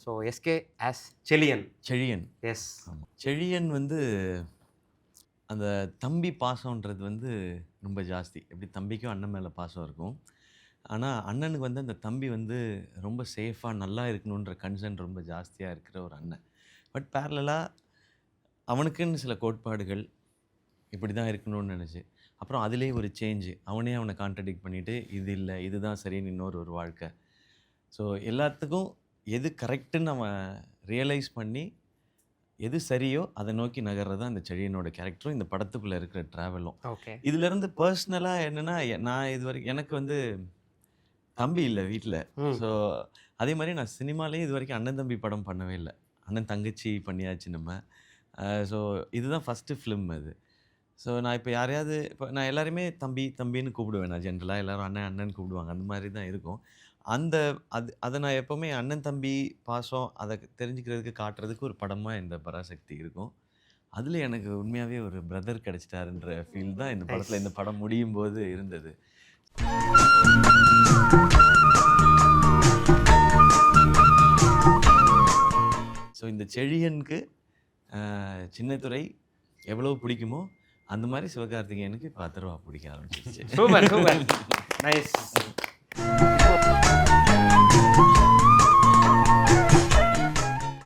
So எஸ்கே ஆஸ் Chezhiyan. Chezhiyan. Yes. ஆமாம். செழியன் வந்து அந்த தம்பி பாசம்ன்றது வந்து ரொம்ப ஜாஸ்தி. எப்படி தம்பிக்கும் அண்ணன் மேலே பாசம் இருக்கும். ஆனால் அண்ணனுக்கு வந்து அந்த தம்பி வந்து ரொம்ப சேஃபாக நல்லா இருக்கணுன்ற கன்சர்ன் ரொம்ப ஜாஸ்தியாக இருக்கிற ஒரு அண்ணன். பட் பேரலலாக அவனுக்குன்னு சில கோட்பாடுகள் இப்படி தான் இருக்கணும்னு நினச்சி அப்புறம் அதிலே ஒரு சேஞ்சு அவனே அவனை கான்ட்ரடிக்ட் பண்ணிவிட்டு இது இல்லை இதுதான் சரின்னு ஒரு வாழ்க்கை. ஸோ எல்லாத்துக்கும் எது கரெக்டுன்னு அவன் ரியலைஸ் பண்ணி எது சரியோ அதை நோக்கி நகர்றது தான் அந்த செழியனோட கேரக்டரும் இந்த படத்துக்குள்ளே இருக்கிற ட்ராவலும். ஓகே. இதுலேருந்து பர்சனலாக என்னென்னா நான் இது வரைக்கும் எனக்கு வந்து தம்பி இல்லை வீட்டில். ஸோ அதே மாதிரி நான் சினிமாலேயும் இது வரைக்கும் அண்ணன் தம்பி படம் பண்ணவே இல்லை. அண்ணன் தங்கச்சி பண்ணியாச்சு நம்ம. ஸோ இதுதான் ஃபஸ்ட்டு ஃபிலிம் அது. ஸோ நான் இப்போ யாரையாவது இப்போ நான் எல்லாருமே தம்பி தம்பின்னு கூப்பிடுவேன். நான் ஜென்ரலாக எல்லோரும் அண்ணன் அண்ணன் கூப்பிடுவாங்க. அந்த மாதிரி தான் இருக்கும். அதை நான் எப்போவுமே அண்ணன் தம்பி பாசம் அதை தெரிஞ்சுக்கிறதுக்கு காட்டுறதுக்கு ஒரு படமாக இந்த பராசக்தி இருக்கும். அதில் எனக்கு உண்மையாகவே ஒரு பிரதர் கிடச்சிட்டாருன்ற ஃபீல் தான் இந்த படத்தில் இந்த படம் முடியும் போது இருந்தது. ஸோ இந்த செழியனுக்கு சின்னத்துரை எவ்வளோ பிடிக்குமோ அந்த மாதிரி சிவகார்த்திகேயனுக்கு இப்போ 10 ரூபா பிடிக்க ஆரம்பிச்சிருச்சு. Super super nice.